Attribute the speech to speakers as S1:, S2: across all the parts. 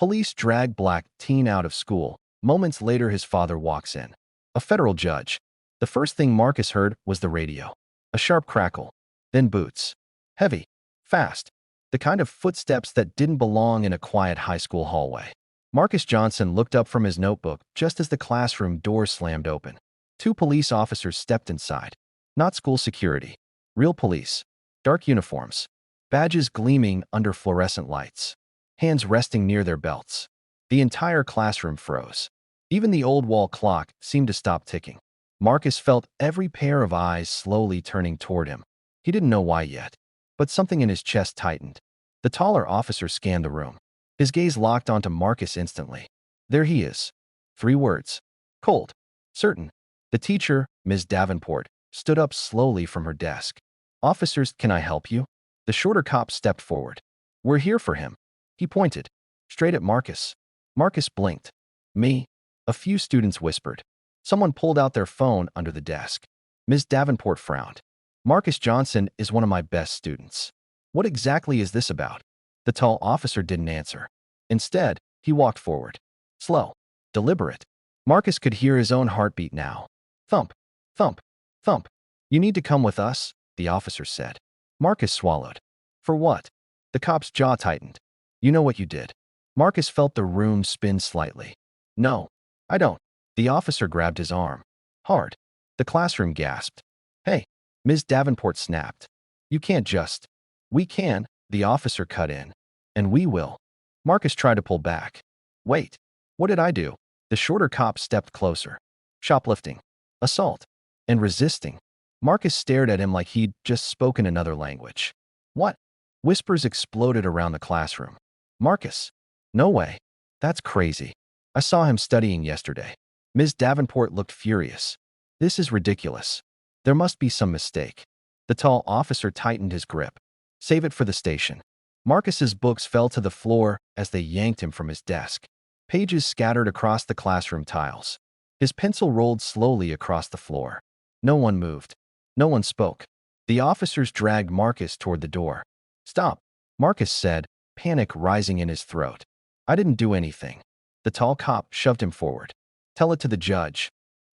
S1: Police drag black teen out of school. Moments later, his father walks in. A federal judge. The first thing Marcus heard was the radio. A sharp crackle. Then boots. Heavy. Fast. The kind of footsteps that didn't belong in a quiet high school hallway. Marcus Johnson looked up from his notebook just as the classroom door slammed open. Two police officers stepped inside. Not school security. Real police. Dark uniforms. Badges gleaming under fluorescent lights. Hands resting near their belts. The entire classroom froze. Even the old wall clock seemed to stop ticking. Marcus felt every pair of eyes slowly turning toward him. He didn't know why yet, but something in his chest tightened. The taller officer scanned the room. His gaze locked onto Marcus instantly. There he is. 3 words. Cold. Certain. The teacher, Ms. Davenport, stood up slowly from her desk. Officers, can I help you? The shorter cop stepped forward. We're here for him. He pointed. Straight at Marcus. Marcus blinked. Me? A few students whispered. Someone pulled out their phone under the desk. Ms. Davenport frowned. Marcus Johnson is one of my best students. What exactly is this about? The tall officer didn't answer. Instead, he walked forward. Slow. Deliberate. Marcus could hear his own heartbeat now. Thump. Thump. Thump. You need to come with us, the officer said. Marcus swallowed. For what? The cop's jaw tightened. You know what you did. Marcus felt the room spin slightly. No, I don't. The officer grabbed his arm. Hard. The classroom gasped. Hey, Ms. Davenport snapped. You can't just. We can, the officer cut in. And we will. Marcus tried to pull back. Wait. What did I do? The shorter cop stepped closer. Shoplifting. Assault. And resisting. Marcus stared at him like he'd just spoken another language. What? Whispers exploded around the classroom. Marcus. No way. That's crazy. I saw him studying yesterday. Ms. Davenport looked furious. This is ridiculous. There must be some mistake. The tall officer tightened his grip. Save it for the station. Marcus's books fell to the floor as they yanked him from his desk. Pages scattered across the classroom tiles. His pencil rolled slowly across the floor. No one moved. No one spoke. The officers dragged Marcus toward the door. Stop, Marcus said, panic rising in his throat. I didn't do anything. The tall cop shoved him forward. Tell it to the judge.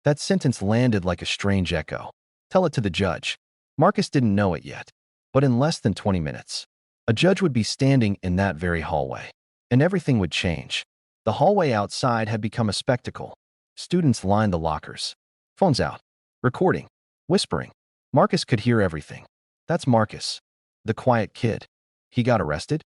S1: That sentence landed like a strange echo. Tell it to the judge. Marcus didn't know it yet, but in less than 20 minutes, a judge would be standing in that very hallway, and everything would change. The hallway outside had become a spectacle. Students lined the lockers. Phones out. Recording. Whispering. Marcus could hear everything. That's Marcus. The quiet kid. He got arrested?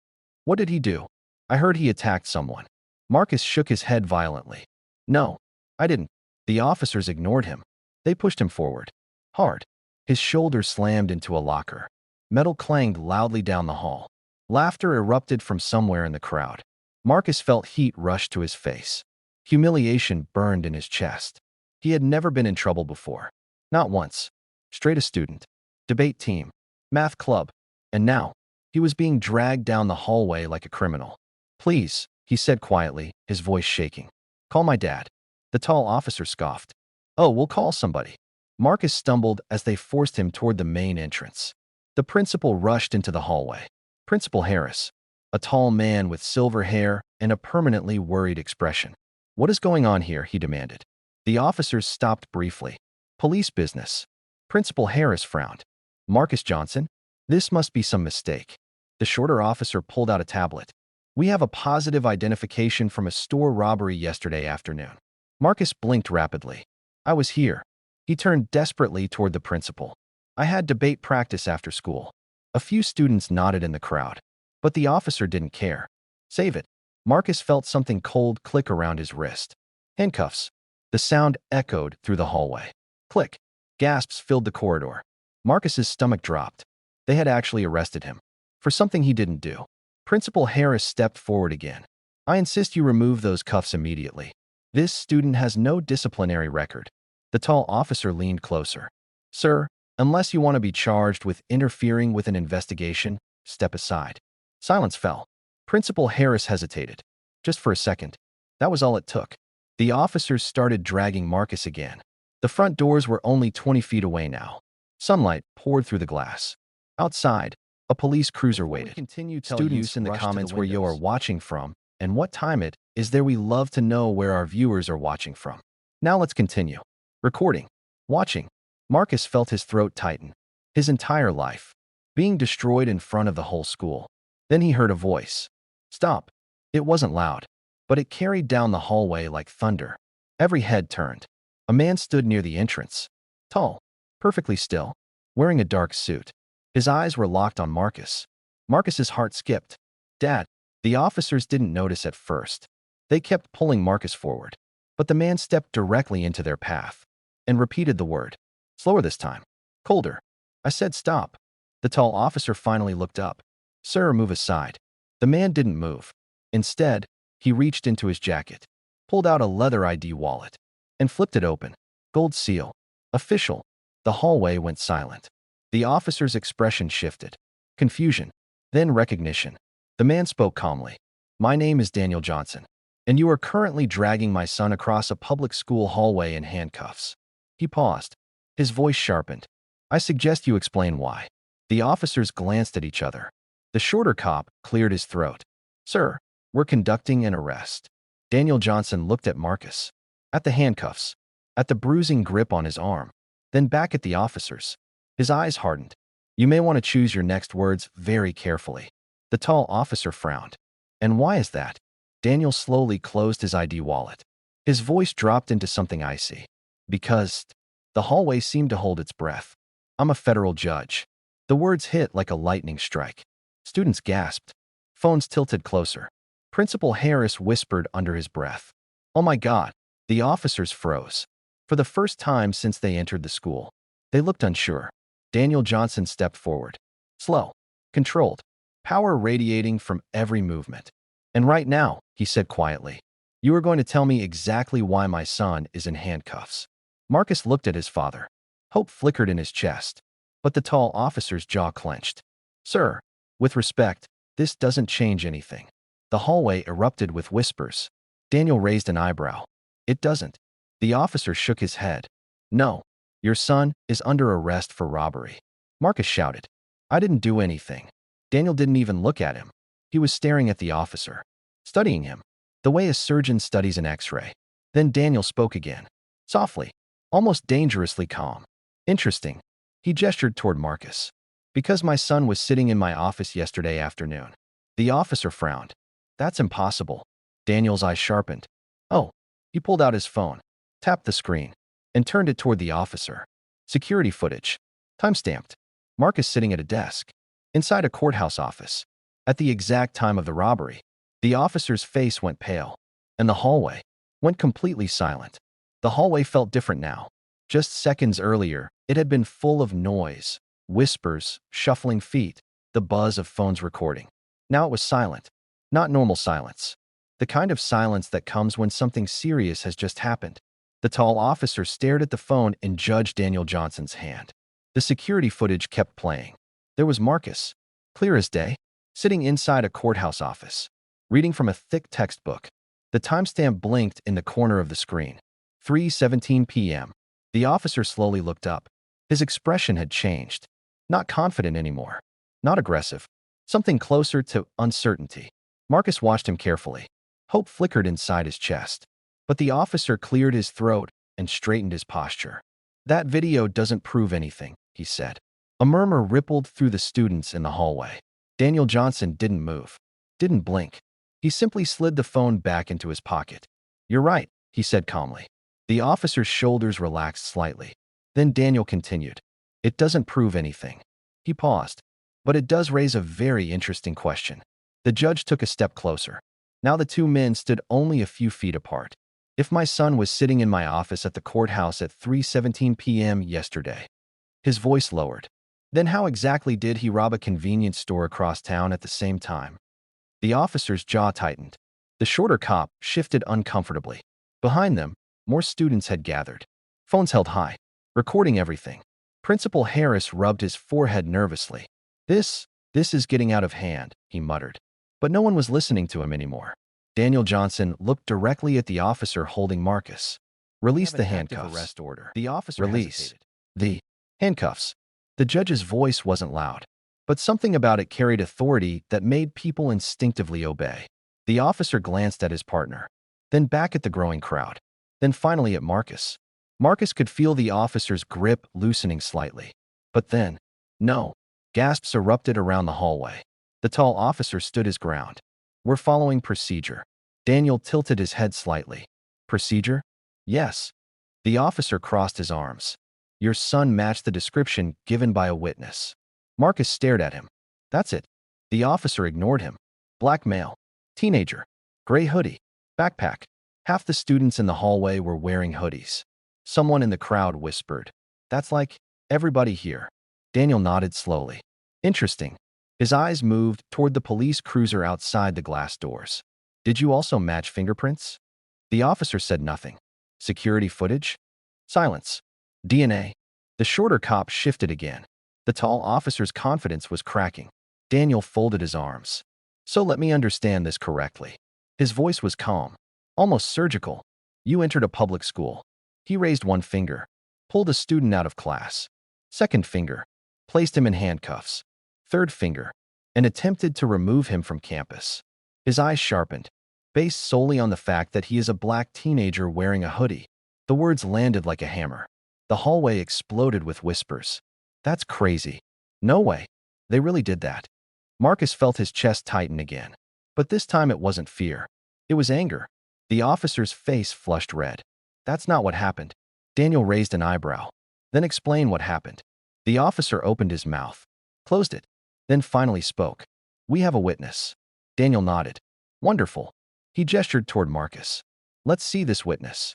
S1: What did he do? I heard he attacked someone. Marcus shook his head violently. No, I didn't. The officers ignored him. They pushed him forward. Hard. His shoulder slammed into a locker. Metal clanged loudly down the hall. Laughter erupted from somewhere in the crowd. Marcus felt heat rush to his face. Humiliation burned in his chest. He had never been in trouble before. Not once. Straight a student. Debate team. Math club. And now, he was being dragged down the hallway like a criminal. Please, he said quietly, his voice shaking. Call my dad. The tall officer scoffed. Oh, we'll call somebody. Marcus stumbled as they forced him toward the main entrance. The principal rushed into the hallway. Principal Harris. A tall man with silver hair and a permanently worried expression. What is going on here? He demanded. The officers stopped briefly. Police business. Principal Harris frowned. Marcus Johnson? This must be some mistake. The shorter officer pulled out a tablet. We have a positive identification from a store robbery yesterday afternoon. Marcus blinked rapidly. I was here. He turned desperately toward the principal. I had debate practice after school. A few students nodded in the crowd, but the officer didn't care. Save it. Marcus felt something cold click around his wrist. Handcuffs. The sound echoed through the hallway. Click. Gasps filled the corridor. Marcus's stomach dropped. They had actually arrested him. For something he didn't do. Principal Harris stepped forward again. I insist you remove those cuffs immediately. This student has no disciplinary record. The tall officer leaned closer. Sir, unless you want to be charged with interfering with an investigation, step aside. Silence fell. Principal Harris hesitated. Just for a second. That was all it took. The officers started dragging Marcus again. The front doors were only 20 feet away now. Sunlight poured through the glass. Outside, a police cruiser waited. Students in the comments where you are watching from and what time it is there. We love to know where our viewers are watching from. Now let's continue. Recording. Watching. Marcus felt his throat tighten. His entire life being destroyed in front of the whole school. Then he heard a voice. Stop. It wasn't loud, but it carried down the hallway like thunder. Every head turned. A man stood near the entrance. Tall. Perfectly still. Wearing a dark suit. His eyes were locked on Marcus. Marcus's heart skipped. Dad. The officers didn't notice at first. They kept pulling Marcus forward. But the man stepped directly into their path and repeated the word. Slower this time. Colder. I said stop. The tall officer finally looked up. Sir, move aside. The man didn't move. Instead, he reached into his jacket, pulled out a leather ID wallet, and flipped it open. Gold seal. Official. The hallway went silent. The officer's expression shifted. Confusion. Then recognition. The man spoke calmly. My name is Daniel Johnson, and you are currently dragging my son across a public school hallway in handcuffs. He paused. His voice sharpened. I suggest you explain why. The officers glanced at each other. The shorter cop cleared his throat. Sir, we're conducting an arrest. Daniel Johnson looked at Marcus, at the handcuffs, at the bruising grip on his arm, then back at the officers. His eyes hardened. You may want to choose your next words very carefully. The tall officer frowned. And why is that? Daniel slowly closed his ID wallet. His voice dropped into something icy. Because the hallway seemed to hold its breath. I'm a federal judge. The words hit like a lightning strike. Students gasped. Phones tilted closer. Principal Harris whispered under his breath. Oh my God. The officers froze. For the first time since they entered the school, they looked unsure. Daniel Johnson stepped forward. Slow. Controlled. Power radiating from every movement. And right now, he said quietly, you are going to tell me exactly why my son is in handcuffs. Marcus looked at his father. Hope flickered in his chest. But the tall officer's jaw clenched. Sir, with respect, this doesn't change anything. The hallway erupted with whispers. Daniel raised an eyebrow. It doesn't. The officer shook his head. No, your son is under arrest for robbery. Marcus shouted. I didn't do anything. Daniel didn't even look at him. He was staring at the officer, studying him, the way a surgeon studies an X-ray. Then Daniel spoke again, softly, almost dangerously calm. Interesting. He gestured toward Marcus. Because my son was sitting in my office yesterday afternoon. The officer frowned. That's impossible. Daniel's eyes sharpened. Oh. He pulled out his phone, tapped the screen, and turned it toward the officer. Security footage. Timestamped. Marcus sitting at a desk, inside a courthouse office. At the exact time of the robbery, the officer's face went pale, and the hallway went completely silent. The hallway felt different now. Just seconds earlier, it had been full of noise, whispers, shuffling feet, the buzz of phones recording. Now it was silent. Not normal silence. The kind of silence that comes when something serious has just happened. The tall officer stared at the phone in Judge Daniel Johnson's hand. The security footage kept playing. There was Marcus, clear as day, sitting inside a courthouse office, reading from a thick textbook. The timestamp blinked in the corner of the screen. 3:17 p.m. The officer slowly looked up. His expression had changed. Not confident anymore. Not aggressive. Something closer to uncertainty. Marcus watched him carefully. Hope flickered inside his chest. But the officer cleared his throat and straightened his posture. That video doesn't prove anything, he said. A murmur rippled through the students in the hallway. Daniel Johnson didn't move. Didn't blink. He simply slid the phone back into his pocket. You're right, he said calmly. The officer's shoulders relaxed slightly. Then Daniel continued. It doesn't prove anything. He paused. But it does raise a very interesting question. The judge took a step closer. Now the two men stood only a few feet apart. If my son was sitting in my office at the courthouse at 3:17 p.m. yesterday. His voice lowered. Then how exactly did he rob a convenience store across town at the same time? The officer's jaw tightened. The shorter cop shifted uncomfortably. Behind them, more students had gathered. Phones held high, recording everything. Principal Harris rubbed his forehead nervously. This is getting out of hand, he muttered. But no one was listening to him anymore. Daniel Johnson looked directly at the officer holding Marcus. Release the handcuffs. Arrest order. The officer hesitated. The handcuffs. The judge's voice wasn't loud, but something about it carried authority that made people instinctively obey. The officer glanced at his partner, then back at the growing crowd, then finally at Marcus. Marcus could feel the officer's grip loosening slightly. But then, no. Gasps erupted around the hallway. The tall officer stood his ground. We're following procedure. Daniel tilted his head slightly. Procedure? Yes. The officer crossed his arms. Your son matched the description given by a witness. Marcus stared at him. That's it. The officer ignored him. Black male. Teenager. Gray hoodie. Backpack. Half the students in the hallway were wearing hoodies. Someone in the crowd whispered, "That's like everybody here." Daniel nodded slowly. Interesting. His eyes moved toward the police cruiser outside the glass doors. Did you also match fingerprints? The officer said nothing. Security footage? Silence. DNA. The shorter cop shifted again. The tall officer's confidence was cracking. Daniel folded his arms. So let me understand this correctly. His voice was calm, almost surgical. You entered a public school. He raised one finger, pulled a student out of class. Second finger, placed him in handcuffs. Third finger, and attempted to remove him from campus. His eyes sharpened, based solely on the fact that he is a black teenager wearing a hoodie. The words landed like a hammer. The hallway exploded with whispers. That's crazy. No way. They really did that. Marcus felt his chest tighten again. But this time it wasn't fear. It was anger. The officer's face flushed red. That's not what happened. Daniel raised an eyebrow. Then explain what happened. The officer opened his mouth, closed it, then finally spoke. We have a witness. Daniel nodded. Wonderful. He gestured toward Marcus. Let's see this witness.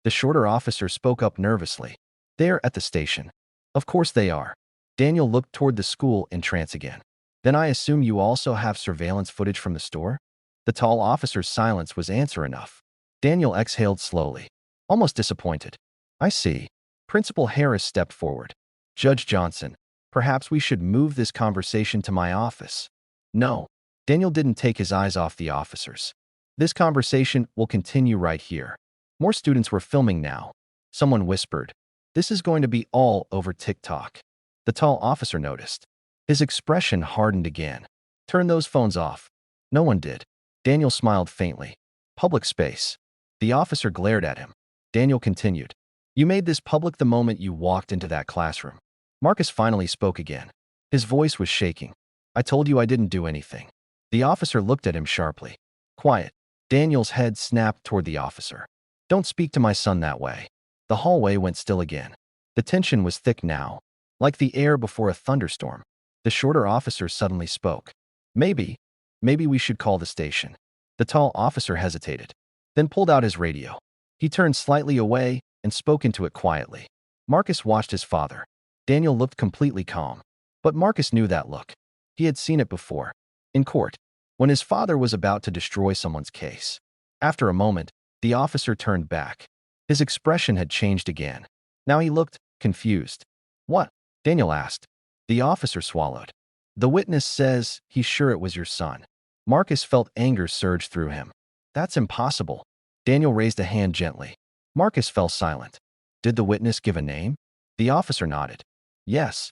S1: The shorter officer spoke up nervously. They're at the station. Of course they are. Daniel looked toward the school in trance again. Then I assume you also have surveillance footage from the store? The tall officer's silence was answer enough. Daniel exhaled slowly, almost disappointed. I see. Principal Harris stepped forward. Judge Johnson, perhaps we should move this conversation to my office. No. Daniel didn't take his eyes off the officers. This conversation will continue right here. More students were filming now. Someone whispered, "This is going to be all over TikTok." The tall officer noticed. His expression hardened again. Turn those phones off. No one did. Daniel smiled faintly. Public space. The officer glared at him. Daniel continued. You made this public the moment you walked into that classroom. Marcus finally spoke again. His voice was shaking. I told you I didn't do anything. The officer looked at him sharply. Quiet. Daniel's head snapped toward the officer. Don't speak to my son that way. The hallway went still again. The tension was thick now, like the air before a thunderstorm. The shorter officer suddenly spoke. Maybe we should call the station. The tall officer hesitated, then pulled out his radio. He turned slightly away and spoke into it quietly. Marcus watched his father. Daniel looked completely calm. But Marcus knew that look. He had seen it before. In court, when his father was about to destroy someone's case. After a moment, the officer turned back. His expression had changed again. Now he looked confused. What? Daniel asked. The officer swallowed. The witness says he's sure it was your son. Marcus felt anger surge through him. That's impossible. Daniel raised a hand gently. Marcus fell silent. Did the witness give a name? The officer nodded. Yes.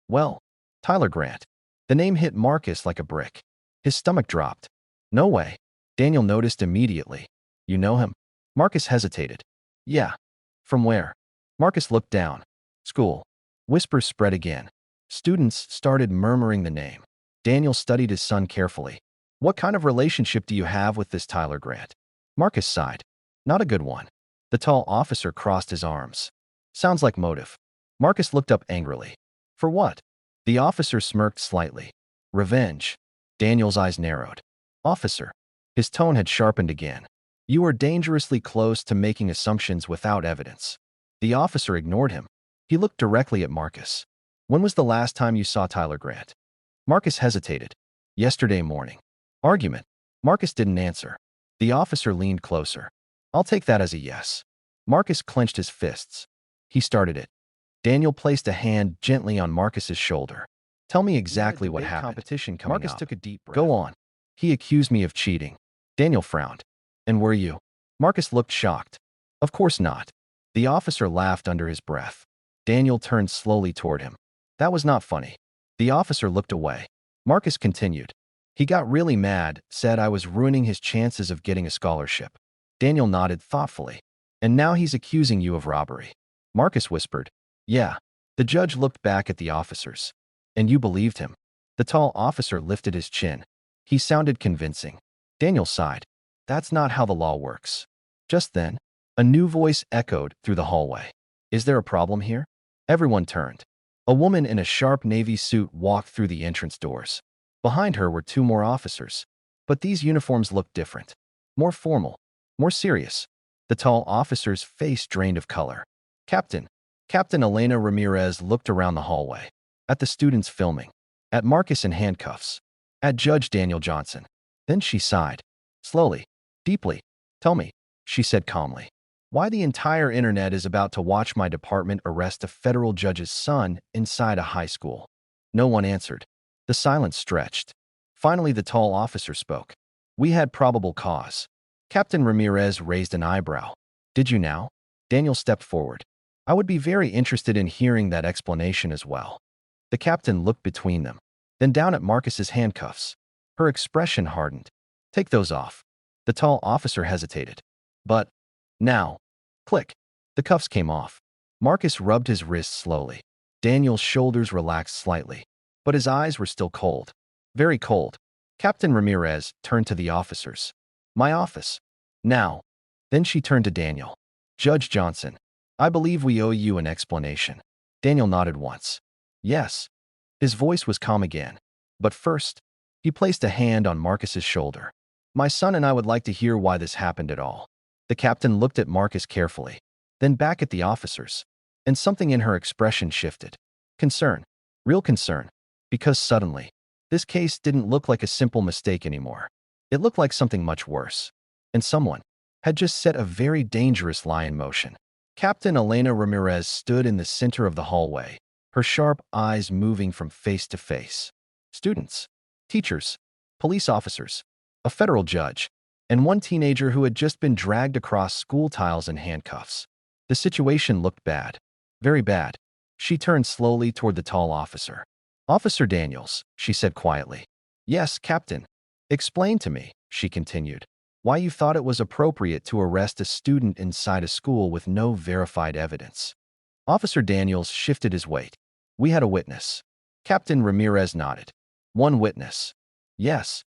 S1: Well, Tyler Grant. The name hit Marcus like a brick. His stomach dropped. No way. Daniel noticed immediately. You know him? Marcus hesitated. Yeah. From where? Marcus looked down. School. Whispers spread again. Students started murmuring the name. Daniel studied his son carefully. What kind of relationship do you have with this Tyler Grant? Marcus sighed. Not a good one. The tall officer crossed his arms. Sounds like motive. Marcus looked up angrily. For what? The officer smirked slightly. Revenge. Daniel's eyes narrowed. Officer. His tone had sharpened again. You are dangerously close to making assumptions without evidence. The officer ignored him. He looked directly at Marcus. When was the last time you saw Tyler Grant? Marcus hesitated. Yesterday morning. Argument. Marcus didn't answer. The officer leaned closer. I'll take that as a yes. Marcus clenched his fists. He started it. Daniel placed a hand gently on Marcus's shoulder. Tell me exactly what happened. Marcus took a deep breath. Go on. He accused me of cheating. Daniel frowned. And were you? Marcus looked shocked. Of course not. The officer laughed under his breath. Daniel turned slowly toward him. That was not funny. The officer looked away. Marcus continued. He got really mad, said I was ruining his chances of getting a scholarship. Daniel nodded thoughtfully. And now he's accusing you of robbery. Marcus whispered. Yeah. The judge looked back at the officers. And you believed him? The tall officer lifted his chin. He sounded convincing. Daniel sighed. That's not how the law works. Just then, a new voice echoed through the hallway. Is there a problem here? Everyone turned. A woman in a sharp navy suit walked through the entrance doors. Behind her were two more officers. But these uniforms looked different. More formal. More serious. The tall officer's face drained of color. Captain Elena Ramirez looked around the hallway. At the students filming. At Marcus in handcuffs. At Judge Daniel Johnson. Then she sighed. Slowly. Deeply. Tell me, she said calmly. Why the entire internet is about to watch my department arrest a federal judge's son inside a high school. No one answered. The silence stretched. Finally, the tall officer spoke. We had probable cause. Captain Ramirez raised an eyebrow. Did you now? Daniel stepped forward. I would be very interested in hearing that explanation as well. The captain looked between them, then down at Marcus's handcuffs. Her expression hardened. Take those off. The tall officer hesitated. But, now. Click. The cuffs came off. Marcus rubbed his wrists slowly. Daniel's shoulders relaxed slightly, but his eyes were still cold. Very cold. Captain Ramirez turned to the officers. My office. Now. Then she turned to Daniel. Judge Johnson, I believe we owe you an explanation. Daniel nodded once. Yes. His voice was calm again. But first, he placed a hand on Marcus's shoulder. My son and I would like to hear why this happened at all. The captain looked at Marcus carefully, then back at the officers, and something in her expression shifted. Concern. Real concern. Because suddenly, this case didn't look like a simple mistake anymore. It looked like something much worse. And someone had just set a very dangerous lie in motion. Captain Elena Ramirez stood in the center of the hallway, her sharp eyes moving from face to face. Students, teachers, police officers, a federal judge, and one teenager who had just been dragged across school tiles in handcuffs. The situation looked bad. Very bad. She turned slowly toward the tall officer. Officer Daniels, she said quietly. Yes, Captain. Explain to me, she continued, why you thought it was appropriate to arrest a student inside a school with no verified evidence. Officer Daniels shifted his weight. We had a witness. Captain Ramirez nodded. One witness. Yes.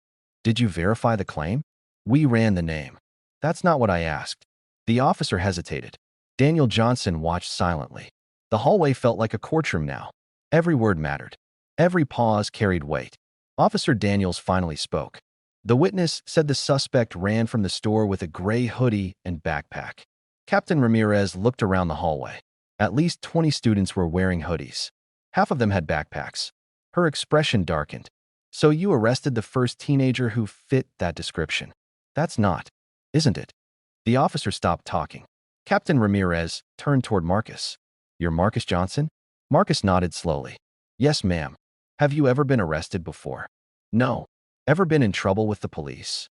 S1: Did you verify the claim? We ran the name. That's not what I asked. The officer hesitated. Daniel Johnson watched silently. The hallway felt like a courtroom now. Every word mattered. Every pause carried weight. Officer Daniels finally spoke. The witness said the suspect ran from the store with a gray hoodie and backpack. Captain Ramirez looked around the hallway. At least 20 students were wearing hoodies. Half of them had backpacks. Her expression darkened. So you arrested the first teenager who fit that description. That's not, isn't it? The officer stopped talking. Captain Ramirez turned toward Marcus. You're Marcus Johnson? Marcus nodded slowly. Yes, ma'am. Have you ever been arrested before? No. Ever been in trouble with the police?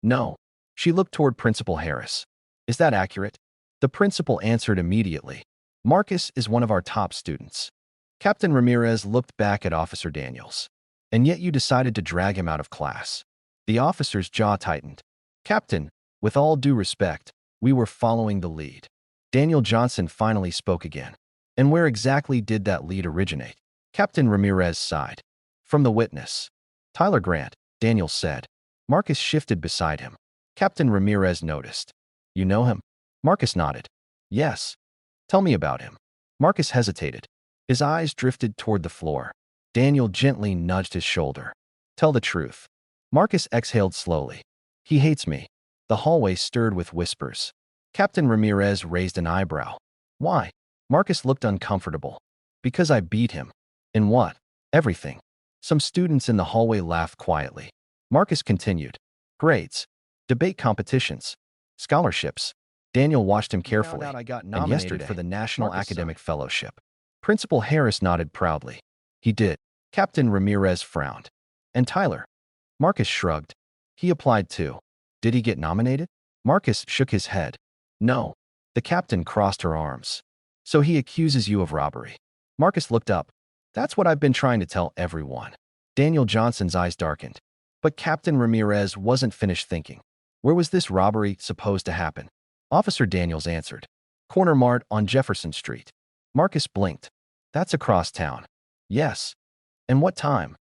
S1: No. She looked toward Principal Harris. Is that accurate? The principal answered immediately. Marcus is one of our top students. Captain Ramirez looked back at Officer Daniels. And yet you decided to drag him out of class. The officer's jaw tightened. Captain, with all due respect, we were following the lead. Daniel Johnson finally spoke again. And where exactly did that lead originate? Captain Ramirez sighed. From the witness. Tyler Grant, Daniel said. Marcus shifted beside him. Captain Ramirez noticed. You know him? Marcus nodded. Yes. Tell me about him. Marcus hesitated. His eyes drifted toward the floor. Daniel gently nudged his shoulder. Tell the truth. Marcus exhaled slowly. He hates me. The hallway stirred with whispers. Captain Ramirez raised an eyebrow. Why? Marcus looked uncomfortable. Because I beat him. In what? Everything. Some students in the hallway laughed quietly. Marcus continued. Grades. Debate competitions. Scholarships. Daniel watched him carefully. I got nominated and yesterday for the National Academic Fellowship. Principal Harris nodded proudly. He did. Captain Ramirez frowned. And Tyler? Marcus shrugged. He applied too. Did he get nominated? Marcus shook his head. No. The captain crossed her arms. So he accuses you of robbery. Marcus looked up. That's what I've been trying to tell everyone. Daniel Johnson's eyes darkened. But Captain Ramirez wasn't finished thinking. Where was this robbery supposed to happen? Officer Daniels answered. Corner Mart on Jefferson Street. Marcus blinked. That's across town. Yes. And what time?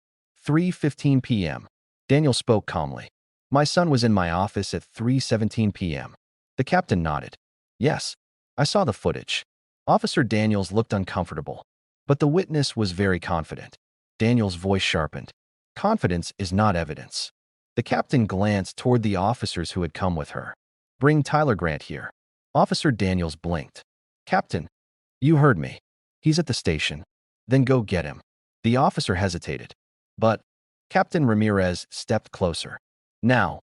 S1: 3:15 p.m. Daniel spoke calmly. My son was in my office at 3:17 p.m. The captain nodded. Yes. I saw the footage. Officer Daniels looked uncomfortable. But the witness was very confident. Daniels' voice sharpened. Confidence is not evidence. The captain glanced toward the officers who had come with her. Bring Tyler Grant here. Officer Daniels blinked. Captain, you heard me. He's at the station. Then go get him. The officer hesitated. But Captain Ramirez stepped closer. Now,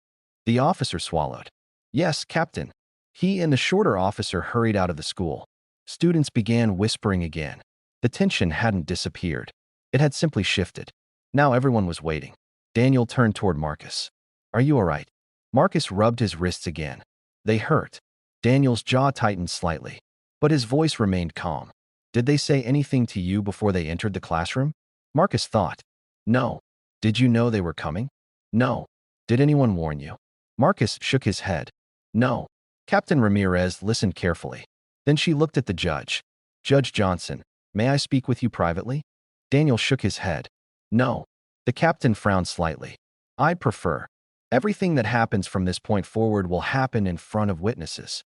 S1: the officer swallowed. Yes, Captain. He and the shorter officer hurried out of the school. Students began whispering again. The tension hadn't disappeared. It had simply shifted. Now everyone was waiting. Daniel turned toward Marcus. Are you all right? Marcus rubbed his wrists again. They hurt. Daniel's jaw tightened slightly, but his voice remained calm. Did they say anything to you before they entered the classroom? Marcus thought. No. Did you know they were coming? No. Did anyone warn you? Marcus shook his head. No. Captain Ramirez listened carefully. Then she looked at the judge. Judge Johnson, may I speak with you privately? Daniel shook his head. No. The captain frowned slightly. I prefer. Everything that happens from this point forward will happen in front of witnesses.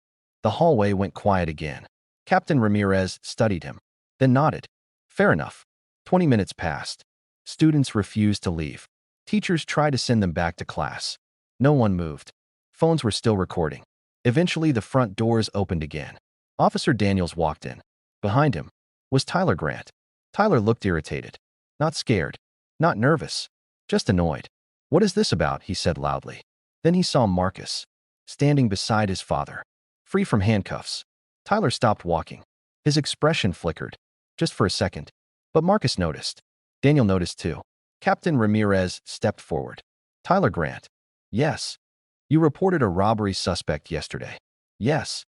S1: The hallway went quiet again. Captain Ramirez studied him, then nodded. Fair enough. 20 minutes passed. Students refused to leave. Teachers tried to send them back to class. No one moved. Phones were still recording. Eventually, the front doors opened again. Officer Daniels walked in. Behind him was Tyler Grant. Tyler looked irritated. Not scared. Not nervous. Just annoyed. What is this about? He said loudly. Then he saw Marcus, standing beside his father, free from handcuffs. Tyler stopped walking. His expression flickered, just for a second. But Marcus noticed. Daniel noticed too. Captain Ramirez stepped forward. Tyler Grant. Yes. You reported a robbery suspect yesterday. Yes.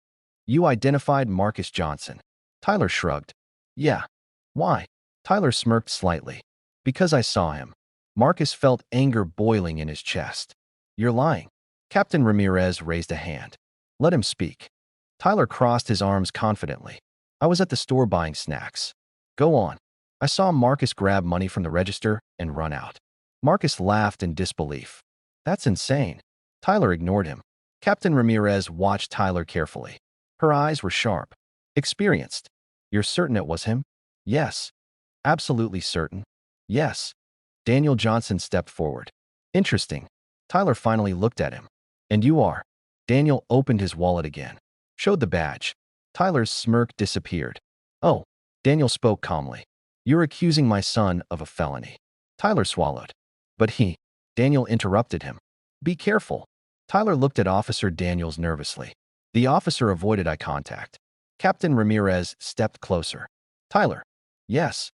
S1: You identified Marcus Johnson. Tyler shrugged. Yeah. Why? Tyler smirked slightly. Because I saw him. Marcus felt anger boiling in his chest. You're lying. Captain Ramirez raised a hand. Let him speak. Tyler crossed his arms confidently. I was at the store buying snacks. Go on. I saw Marcus grab money from the register and run out. Marcus laughed in disbelief. That's insane. Tyler ignored him. Captain Ramirez watched Tyler carefully. Her eyes were sharp. Experienced. You're certain it was him? Yes. Absolutely certain. Yes. Daniel Johnson stepped forward. Interesting. Tyler finally looked at him. And you are? Daniel opened his wallet again. Showed the badge. Tyler's smirk disappeared. Oh. Daniel spoke calmly. You're accusing my son of a felony. Tyler swallowed. But Daniel interrupted him. Be careful. Tyler looked at Officer Daniels nervously. The officer avoided eye contact. Captain Ramirez stepped closer. Tyler. Yes.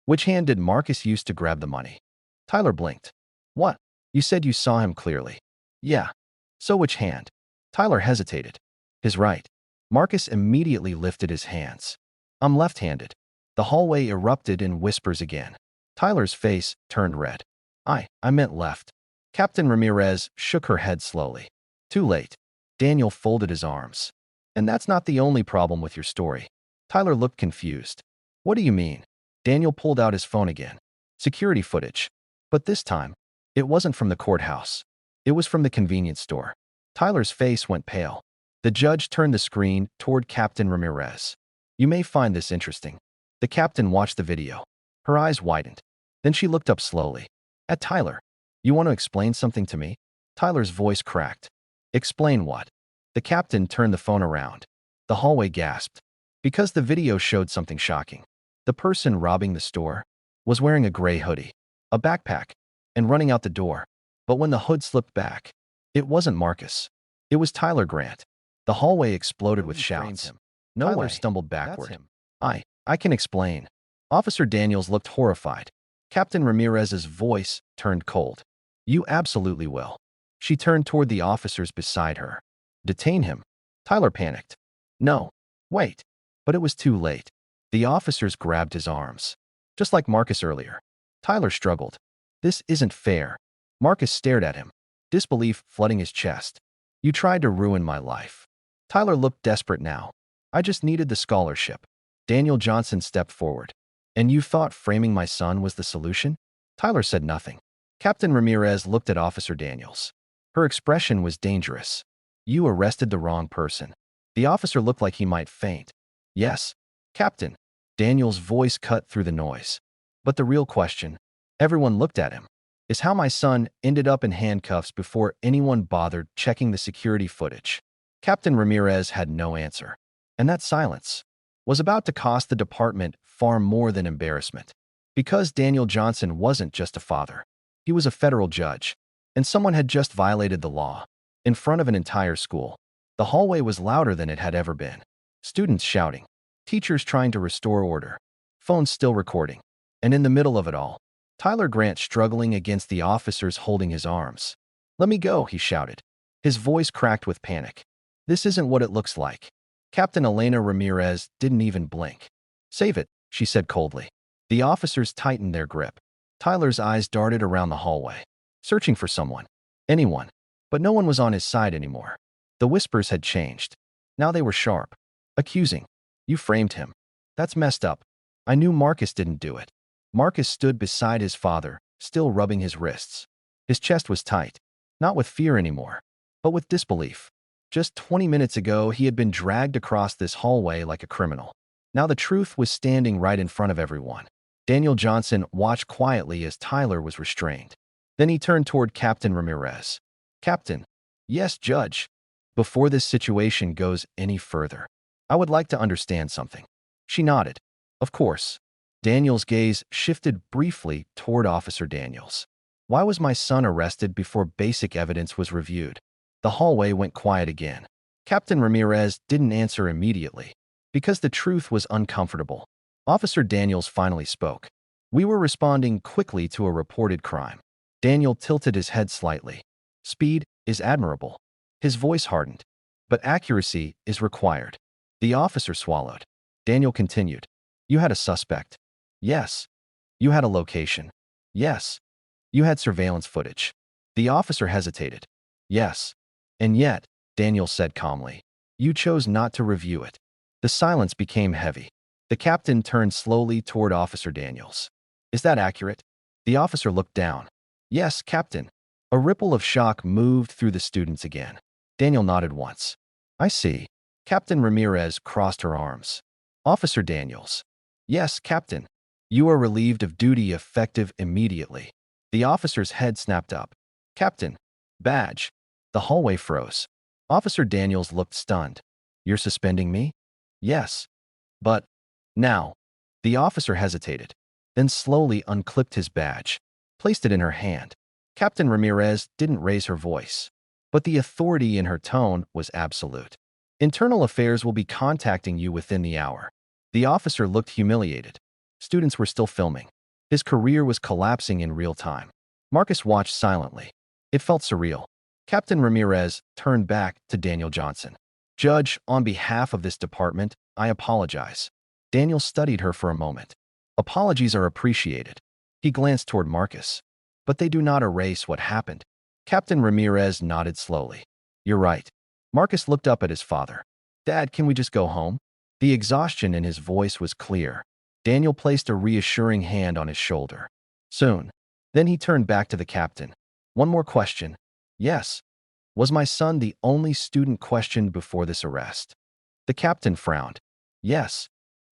S1: Which hand did Marcus use to grab the money? Tyler blinked. What? You said you saw him clearly. Yeah. So which hand? Tyler hesitated. His right. Marcus immediately lifted his hands. I'm left-handed. The hallway erupted in whispers again. Tyler's face turned red. I meant left. Captain Ramirez shook her head slowly. Too late. Daniel folded his arms. And that's not the only problem with your story. Tyler looked confused. What do you mean? Daniel pulled out his phone again. Security footage. But this time, it wasn't from the courthouse. It was from the convenience store. Tyler's face went pale. The judge turned the screen toward Captain Ramirez. You may find this interesting. The captain watched the video. Her eyes widened. Then she looked up slowly. At Tyler. You want to explain something to me? Tyler's voice cracked. Explain what? The captain turned the phone around. The hallway gasped. Because the video showed something shocking. The person robbing the store was wearing a gray hoodie, a backpack, and running out the door. But when the hood slipped back, it wasn't Marcus. It was Tyler Grant. The hallway exploded with shouts. No Tyler stumbled backward. I can explain. Officer Daniels looked horrified. Captain Ramirez's voice turned cold. You absolutely will. She turned toward the officers beside her. Detain him. Tyler panicked. No. Wait. But it was too late. The officers grabbed his arms. Just like Marcus earlier. Tyler struggled. This isn't fair. Marcus stared at him, disbelief flooding his chest. You tried to ruin my life. Tyler looked desperate now. I just needed the scholarship. Daniel Johnson stepped forward. And you thought framing my son was the solution? Tyler said nothing. Captain Ramirez looked at Officer Daniels. Her expression was dangerous. You arrested the wrong person. The officer looked like he might faint. Yes, Captain. Daniel's voice cut through the noise. But the real question, everyone looked at him, is how my son ended up in handcuffs before anyone bothered checking the security footage. Captain Ramirez had no answer. And that silence was about to cost the department far more than embarrassment. Because Daniel Johnson wasn't just a father. He was a federal judge, and someone had just violated the law in front of an entire school. The hallway was louder than it had ever been. Students shouting, teachers trying to restore order, phones still recording. And in the middle of it all, Tyler Grant struggling against the officers holding his arms. Let me go, he shouted. His voice cracked with panic. This isn't what it looks like. Captain Elena Ramirez didn't even blink. Save it, she said coldly. The officers tightened their grip. Tyler's eyes darted around the hallway, searching for someone, anyone, but no one was on his side anymore. The whispers had changed. Now they were sharp, accusing. You framed him. That's messed up. I knew Marcus didn't do it. Marcus stood beside his father, still rubbing his wrists. His chest was tight, not with fear anymore, but with disbelief. Just 20 minutes ago, he had been dragged across this hallway like a criminal. Now the truth was standing right in front of everyone. Daniel Johnson watched quietly as Tyler was restrained. Then he turned toward Captain Ramirez. Captain. Yes, Judge. Before this situation goes any further, I would like to understand something. She nodded. Of course. Daniel's gaze shifted briefly toward Officer Daniels. Why was my son arrested before basic evidence was reviewed? The hallway went quiet again. Captain Ramirez didn't answer immediately, because the truth was uncomfortable. Officer Daniels finally spoke. We were responding quickly to a reported crime. Daniel tilted his head slightly. Speed is admirable. His voice hardened. But accuracy is required. The officer swallowed. Daniel continued. You had a suspect. Yes. You had a location. Yes. You had surveillance footage. The officer hesitated. Yes. And yet, Daniel said calmly, you chose not to review it. The silence became heavy. The captain turned slowly toward Officer Daniels. Is that accurate? The officer looked down. Yes, Captain. A ripple of shock moved through the students again. Daniel nodded once. I see. Captain Ramirez crossed her arms. Officer Daniels. Yes, Captain. You are relieved of duty effective immediately. The officer's head snapped up. Captain. Badge. The hallway froze. Officer Daniels looked stunned. You're suspending me? Yes. But now. The officer hesitated, then slowly unclipped his badge, placed it in her hand. Captain Ramirez didn't raise her voice, but the authority in her tone was absolute. Internal Affairs will be contacting you within the hour. The officer looked humiliated. Students were still filming. His career was collapsing in real time. Marcus watched silently. It felt surreal. Captain Ramirez turned back to Daniel Johnson. Judge, on behalf of this department, I apologize. Daniel studied her for a moment. Apologies are appreciated. He glanced toward Marcus. But they do not erase what happened. Captain Ramirez nodded slowly. You're right. Marcus looked up at his father. Dad, can we just go home? The exhaustion in his voice was clear. Daniel placed a reassuring hand on his shoulder. Soon. Then he turned back to the captain. One more question. Yes. Was my son the only student questioned before this arrest? The captain frowned. Yes.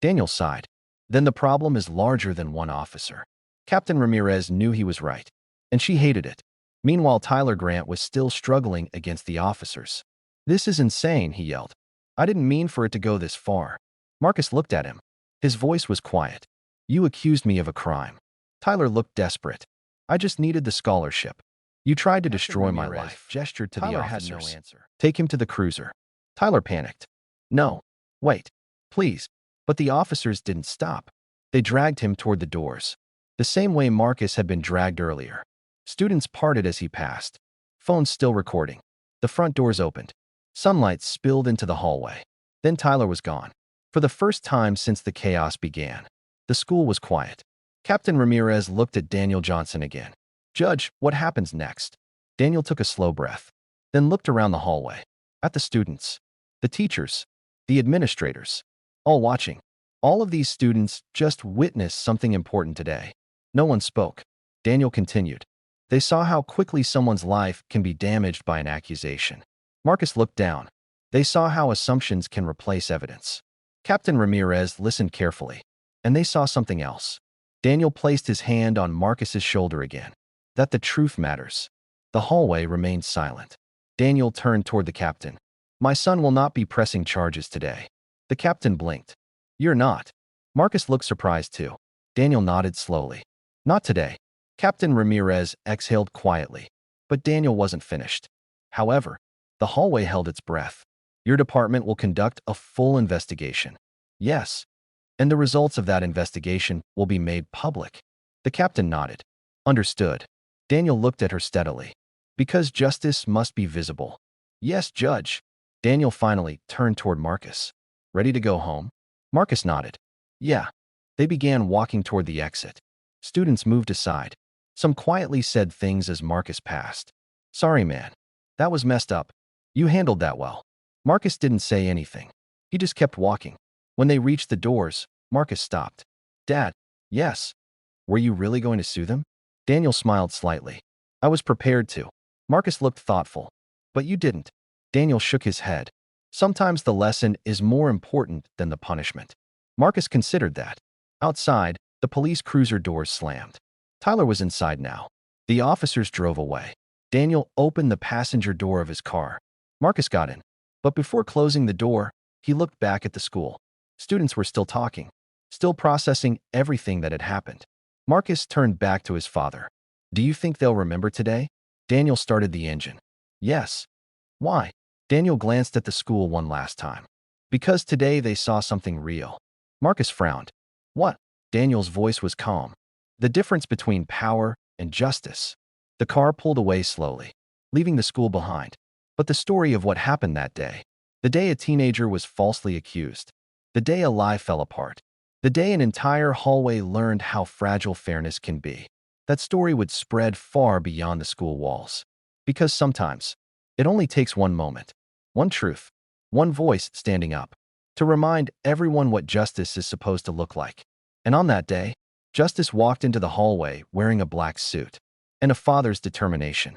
S1: Daniel sighed. Then the problem is larger than one officer. Captain Ramirez knew he was right, and she hated it. Meanwhile, Tyler Grant was still struggling against the officers. This is insane, he yelled. I didn't mean for it to go this far. Marcus looked at him. His voice was quiet. You accused me of a crime. Tyler looked desperate. I just needed the scholarship. You tried to destroy my life. Gestured to the officers. Had no answer. Take him to the cruiser. Tyler panicked. No. Wait. Please. But the officers didn't stop. They dragged him toward the doors, the same way Marcus had been dragged earlier. Students parted as he passed. Phones still recording. The front doors opened. Sunlight spilled into the hallway. Then Tyler was gone. For the first time since the chaos began, the school was quiet. Captain Ramirez looked at Daniel Johnson again. Judge, what happens next? Daniel took a slow breath, then looked around the hallway, at the students, the teachers, the administrators, all watching. All of these students just witnessed something important today. No one spoke. Daniel continued. They saw how quickly someone's life can be damaged by an accusation. Marcus looked down. They saw how assumptions can replace evidence. Captain Ramirez listened carefully, and they saw something else. Daniel placed his hand on Marcus's shoulder again. That the truth matters. The hallway remained silent. Daniel turned toward the captain. My son will not be pressing charges today. The captain blinked. You're not. Marcus looked surprised too. Daniel nodded slowly. Not today. Captain Ramirez exhaled quietly. But Daniel wasn't finished. However, the hallway held its breath. Your department will conduct a full investigation. Yes. And the results of that investigation will be made public. The captain nodded. Understood. Daniel looked at her steadily. Because justice must be visible. Yes, Judge. Daniel finally turned toward Marcus. Ready to go home? Marcus nodded. Yeah. They began walking toward the exit. Students moved aside. Some quietly said things as Marcus passed. Sorry, man. That was messed up. You handled that well. Marcus didn't say anything. He just kept walking. When they reached the doors, Marcus stopped. Dad, yes. Were you really going to sue them? Daniel smiled slightly. I was prepared to. Marcus looked thoughtful. But you didn't. Daniel shook his head. Sometimes the lesson is more important than the punishment. Marcus considered that. Outside, the police cruiser doors slammed. Tyler was inside now. The officers drove away. Daniel opened the passenger door of his car. Marcus got in. But before closing the door, he looked back at the school. Students were still talking, still processing everything that had happened. Marcus turned back to his father. Do you think they'll remember today? Daniel started the engine. Yes. Why? Daniel glanced at the school one last time. Because today they saw something real. Marcus frowned. What? Daniel's voice was calm. The difference between power and justice. The car pulled away slowly, leaving the school behind. But the story of what happened that day, the day a teenager was falsely accused, the day a lie fell apart, the day an entire hallway learned how fragile fairness can be, that story would spread far beyond the school walls. Because sometimes, it only takes one moment, one truth, one voice standing up, to remind everyone what justice is supposed to look like. And on that day, Justice walked into the hallway wearing a black suit and a father's determination.